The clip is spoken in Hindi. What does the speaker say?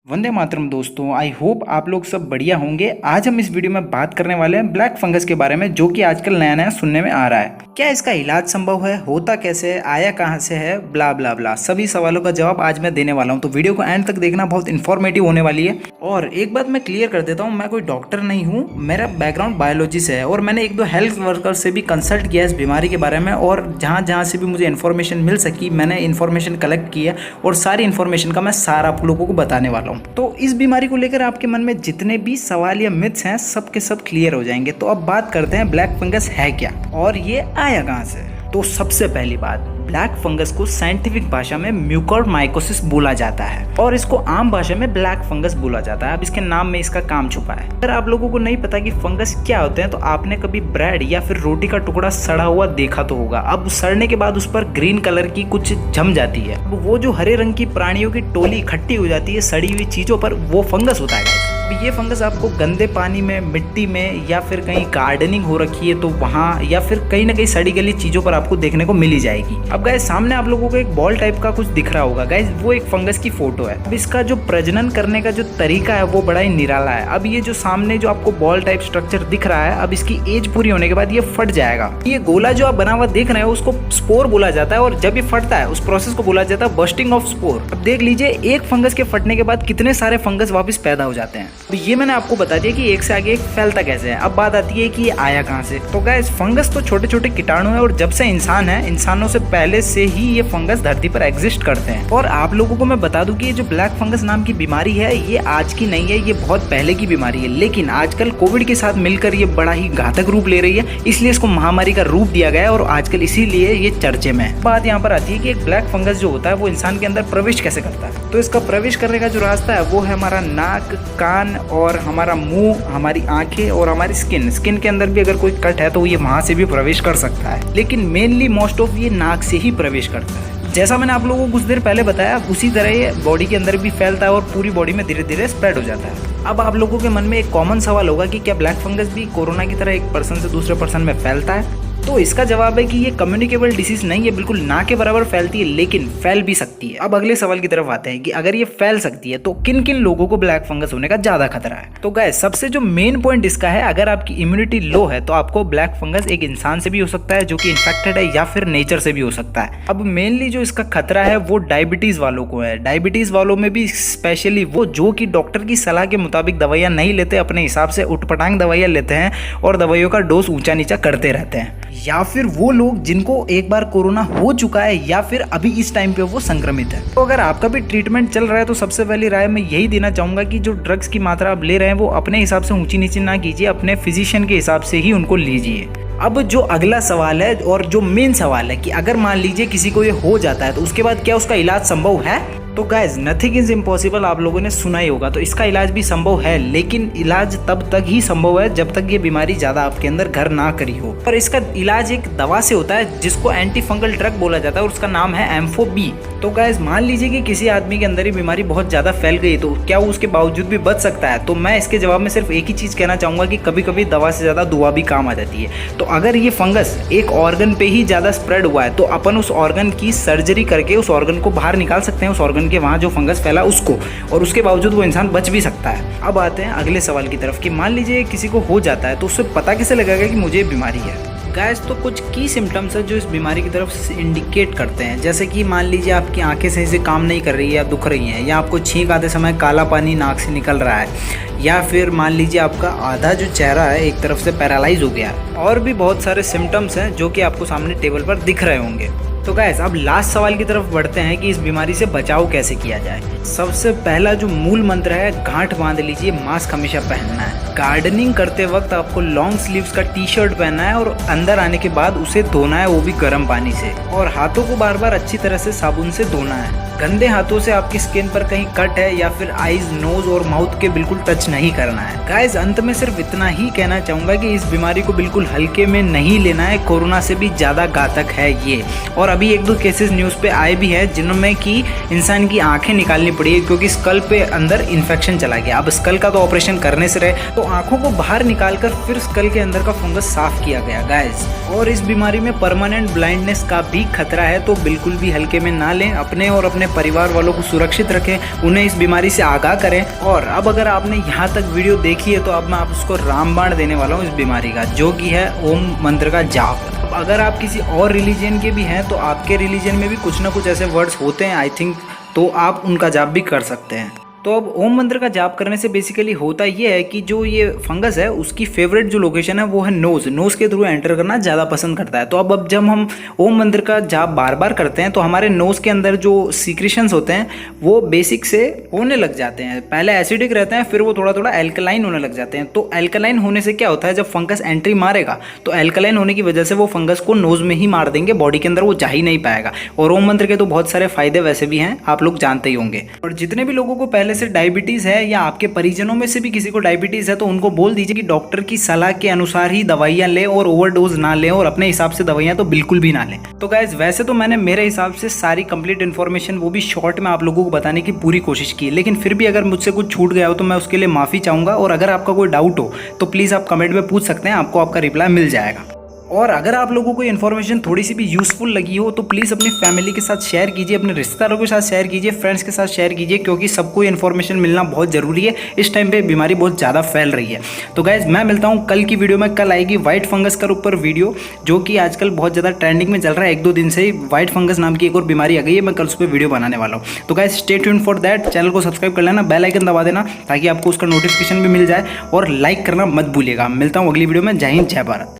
वंदे मातरम दोस्तों, आई होप आप लोग सब बढ़िया होंगे। आज हम इस वीडियो में बात करने वाले हैं ब्लैक फंगस के बारे में, जो कि आजकल नया नया सुनने में आ रहा है। क्या इसका इलाज संभव है, होता कैसे है, आया कहाँ से है, ब्ला ब्ला ब्ला, सभी सवालों का जवाब आज मैं देने वाला हूँ। तो वीडियो को एंड तक देखना, बहुत इन्फॉर्मेटिव होने वाली है। और एक बात मैं क्लियर कर देता हूँ, मैं कोई डॉक्टर नहीं हूँ, मेरा बैकग्राउंड बायोलॉजी से है और मैंने एक दो हेल्थ वर्कर से भी कंसल्ट किया इस बीमारी के बारे में। और जहाँ जहाँ से भी मुझे इन्फॉर्मेशन मिल सकी, मैंने इन्फॉर्मेशन कलेक्ट किया और सारी इन्फॉर्मेशन का मैं सारा आप लोगों को बताने वाला हूँ। तो इस बीमारी को लेकर आपके मन में जितने भी सवाल या मिथ्स हैं, सब के सब क्लियर हो जाएंगे। तो अब बात करते हैं ब्लैक फंगस है क्या और ये आया कहाँ से। तो सबसे पहली बात, ब्लैक फंगस को साइंटिफिक भाषा में म्यूकोरमाइकोसिस बोला जाता है और इसको आम भाषा में ब्लैक फंगस बोला जाता है। अब इसके नाम में इसका काम छुपा है। अगर आप लोगों को नहीं पता कि फंगस क्या होते हैं, तो आपने कभी ब्रेड या फिर रोटी का टुकड़ा सड़ा हुआ देखा तो होगा। अब सड़ने के बाद उस पर ग्रीन कलर की कुछ जम जाती है। अब वो जो हरे रंग की प्राणियों की टोली इकट्ठी हो जाती है सड़ी हुई चीजों पर, वो फंगस होता है। ये फंगस आपको गंदे पानी में, मिट्टी में, या फिर कहीं गार्डनिंग हो रखी है तो वहाँ, या फिर कहीं ना कहीं सड़ी गली चीजों पर आपको देखने को मिल ही जाएगी। अब गाइस सामने आप लोगों को एक बॉल टाइप का कुछ दिख रहा होगा, गाइस वो एक फंगस की फोटो है। अब इसका जो प्रजनन करने का जो तरीका है वो बड़ा ही निराला है। अब ये जो सामने जो आपको बॉल टाइप स्ट्रक्चर दिख रहा है, अब इसकी एज पूरी होने के बाद ये फट जाएगा। ये गोला जो आप बना हुआ देख रहे हो उसको स्पोर बोला जाता है और जब ये फटता है उस प्रोसेस को बोला जाता है बस्टिंग ऑफ स्पोर। अब देख लीजिए, एक फंगस के फटने के बाद कितने सारे फंगस वापस पैदा हो जाते हैं। तो ये मैंने आपको बता दिया कि एक से आगे एक फैलता कैसे है। अब बात आती है कि ये आया कहाँ से। तो गाइस फंगस तो छोटे छोटे कीटाणु है और जब से इंसान है, इंसानों से पहले से ही ये फंगस धरती पर एग्जिस्ट करते हैं। और आप लोगों को मैं बता दूं कि ये जो ब्लैक फंगस नाम की बीमारी है, ये आज की नहीं है, ये बहुत पहले की बीमारी है। लेकिन आजकल कोविड के साथ मिलकर ये बड़ा ही घातक रूप ले रही है, इसलिए इसको महामारी का रूप दिया गया है और आजकल इसीलिए ये चर्चे में है। बात यहाँ पर आती है कि एक ब्लैक फंगस जो होता है वो इंसान के अंदर प्रवेश कैसे करता है। तो इसका प्रवेश करने का जो रास्ता है वो है हमारा नाक, कान और हमारा मुंह, हमारी आंखें और हमारी स्किन के अंदर भी अगर कोई कट है तो ये वहां से भी प्रवेश कर सकता है, लेकिन मेनली मोस्ट ऑफ ये नाक से ही प्रवेश करता है। जैसा मैंने आप लोगों को कुछ देर पहले बताया, उसी तरह ये बॉडी के अंदर भी फैलता है और पूरी बॉडी में धीरे धीरे स्प्रेड हो जाता है। अब आप लोगों के मन में एक कॉमन सवाल होगा कि क्या ब्लैक फंगस भी कोरोना की तरह एक पर्सन से दूसरे पर्सन में फैलता है। तो इसका जवाब है कि ये कम्युनिकेबल डिसीज नहीं है, बिल्कुल ना के बराबर फैलती है, लेकिन फैल भी सकती है। अब अगले सवाल की तरफ आते हैं कि अगर ये फैल सकती है तो किन किन लोगों को ब्लैक फंगस होने का ज्यादा खतरा है। तो गाइस सबसे जो मेन पॉइंट इसका है, अगर आपकी इम्यूनिटी लो है तो आपको ब्लैक फंगस एक इंसान से भी हो सकता है जो कि इन्फेक्टेड है, या फिर नेचर से भी हो सकता है। अब मेनली जो इसका खतरा है वो डायबिटीज वालों को है। डायबिटीज वालों में भी स्पेशली वो जो कि डॉक्टर की सलाह के मुताबिक दवाइयां नहीं लेते, अपने हिसाब से उटपटांग दवाइयां लेते हैं और दवाइयों का डोज ऊंचा नीचा करते रहते हैं, या फिर वो लोग जिनको एक बार कोरोना हो चुका है या फिर अभी इस टाइम पे वो संक्रमित है। तो अगर आपका भी ट्रीटमेंट चल रहा है तो सबसे पहली राय मैं यही देना चाहूंगा कि जो ड्रग्स की मात्रा आप ले रहे हैं वो अपने हिसाब से ऊंची नीची ना कीजिए, अपने फिजिशियन के हिसाब से ही उनको लीजिए। अब जो अगला सवाल है और जो मेन सवाल है कि अगर मान लीजिए किसी को ये हो जाता है तो उसके बाद क्या उसका इलाज संभव है। तो गाइज नथिंग इज इम्पॉसिबल आप लोगों ने सुना ही होगा, तो इसका इलाज भी संभव है, लेकिन इलाज तब तक ही संभव है जब तक ये बीमारी ज्यादा आपके अंदर घर ना करी हो। और इसका इलाज एक दवा से होता है जिसको एंटी फंगल ड्रग बोला जाता है और उसका नाम है एम्फोबी। तो गाइज मान लीजिए कि किसी आदमी के अंदर ये बीमारी बहुत ज्यादा फैल गई, तो क्या वो उसके बावजूद भी बच सकता है। तो मैं इसके जवाब में सिर्फ एक ही चीज कहना चाहूंगा कि कभी कभी दवा से ज्यादा दुआ भी काम आ जाती है। तो अगर ये फंगस एक ऑर्गन पे ही ज्यादा स्प्रेड हुआ है तो अपन उस ऑर्गन की सर्जरी करके उस ऑर्गन को बाहर निकाल सकते हैं, उस ऑर्गन के वहां जो फंगस फैला उसको, और उसके बावजूद वो इंसान बच भी सकता है। अब आते हैं अगले सवाल की तरफ कि मान लीजिए किसी को हो जाता है तो उससे पता कैसे लगेगा कि मुझे बीमारी है। गाइस तो कुछ की सिम्टम्स है जो इस बीमारी की तरफ इंडिकेट करते हैं, जैसे कि मान लीजिए आपकी आंखें सही से काम नहीं कर रही है या दुख रही हैं, या आपको छींक आते समय काला पानी नाक से निकल रहा है, या फिर मान लीजिए आपका आधा जो चेहरा है एक तरफ से पैरालाइज हो गया है। और भी बहुत सारे सिम्टम्स हैं जो कि आपको सामने टेबल पर दिख रहे होंगे। तो गाइस अब लास्ट सवाल की तरफ बढ़ते हैं कि इस बीमारी से बचाव कैसे किया जाए। सबसे पहला जो मूल मंत्र है, गांठ बांध लीजिए, मास्क हमेशा पहनना है। गार्डनिंग करते वक्त आपको लॉन्ग स्लीव्स का टी शर्ट पहनना है और अंदर आने के बाद उसे धोना है, वो भी गर्म पानी से, और हाथों को बार बार अच्छी तरह से साबुन से धोना है। गंदे हाथों से आपकी स्किन पर कहीं कट है या फिर आईज, नोज और माउथ के बिल्कुल टच नहीं करना है। गाइस अंत में सिर्फ इतना ही कहना चाहूंगा कि इस बीमारी को बिल्कुल हल्के में नहीं लेना है, कोरोना से भी ज्यादा घातक है ये। और अभी 1-2 केसेस न्यूज़ पे आए भी हैं जिनमें कि इंसान की आंखें निकालनी पड़ी है क्योंकि स्कल पे अंदर इन्फेक्शन चला गया। अब स्कल का तो ऑपरेशन करने से रहे तो आंखों को बाहर निकाल कर फिर स्कल के अंदर का फंगस साफ किया गया गाइस। और इस बीमारी में परमानेंट ब्लाइंडनेस का भी खतरा है, तो बिल्कुल भी हल्के में ना लें। अपने और अपने परिवार वालों को सुरक्षित रखें, उन्हें इस बीमारी से आगाह करें। और अब अगर आपने यहाँ तक वीडियो देखी है तो अब मैं आप उसको रामबाण देने वाला हूँ इस बीमारी का, जो कि है ओम मंत्र का जाप। अगर आप किसी और रिलीजन के भी हैं तो आपके रिलीजन में भी कुछ ना कुछ ऐसे वर्ड्स होते हैं आई थिंक, तो आप उनका जाप भी कर सकते हैं। तो अब ओम मंत्र का जाप करने से बेसिकली होता ये है कि जो ये फंगस है उसकी फेवरेट जो लोकेशन है वो है नोज़ के थ्रू एंटर करना ज़्यादा पसंद करता है। तो अब जब हम ओम मंत्र का जाप बार बार करते हैं तो हमारे नोज़ के अंदर जो सीक्रेशंस होते हैं वो बेसिक से होने लग जाते हैं। पहले एसिडिक रहते हैं, फिर वो थोड़ा थोड़ा एल्कलाइन होने लग जाते हैं। तो एल्कलाइन होने से क्या होता है, जब फंगस एंट्री मारेगा तो एल्कलाइन होने की वजह से वो फंगस को नोज़ में ही मार देंगे, बॉडी के अंदर वो जा ही नहीं पाएगा। और ओम मंत्र के तो बहुत सारे फायदे वैसे भी हैं, आप लोग जानते ही होंगे। और जितने भी लोगों को पहले से डायबिटीज़ है या आपके परिजनों में से भी किसी को डायबिटीज़ है तो उनको बोल दीजिए कि डॉक्टर की सलाह के अनुसार ही दवाइयाँ लें और ओवरडोज ना लें, और अपने हिसाब से दवाइयाँ तो बिल्कुल भी ना लें। तो गाइज वैसे तो मैंने मेरे हिसाब से सारी कंप्लीट इन्फॉर्मेशन वो भी शॉर्ट में आप लोगों को बताने की पूरी कोशिश की, लेकिन फिर भी अगर मुझसे कुछ छूट गया हो तो मैं उसके लिए माफ़ी चाहूँगा। और अगर आपका कोई डाउट हो तो प्लीज़ आप कमेंट में पूछ सकते हैं, आपको आपका रिप्लाई मिल जाएगा। और अगर आप लोगों को इन्फॉर्मेशन थोड़ी सी भी यूज़फुल लगी हो तो प्लीज़ अपनी फैमिली के साथ शेयर कीजिए, अपने रिश्तेदारों के साथ शेयर कीजिए, फ्रेंड्स के साथ शेयर कीजिए, क्योंकि सबको इन्फॉर्मेशन मिलना बहुत ज़रूरी है। इस टाइम पे बीमारी बहुत ज़्यादा फैल रही है। तो गाइज मैं मिलता हूँ कल की वीडियो में। कल आएगी वाइट फंगस के ऊपर वीडियो, जो कि आजकल बहुत ज़्यादा ट्रेंडिंग में चल रहा है। 1-2 दिन से ही वाइट फंगस नाम की एक और बीमारी आ गई है, मैं कल उस पर वीडियो बनाने वाला हूँ। तो guys stay tuned for that. Channel को सब्सक्राइब कर लेना, बेल आइकन दबा देना ताकि आपको उसका नोटिफिकेशन भी मिल जाए, और लाइक करना मत भूलिएगा। मिलता हूँ अगली वीडियो में। जय हिंद, जय भारत।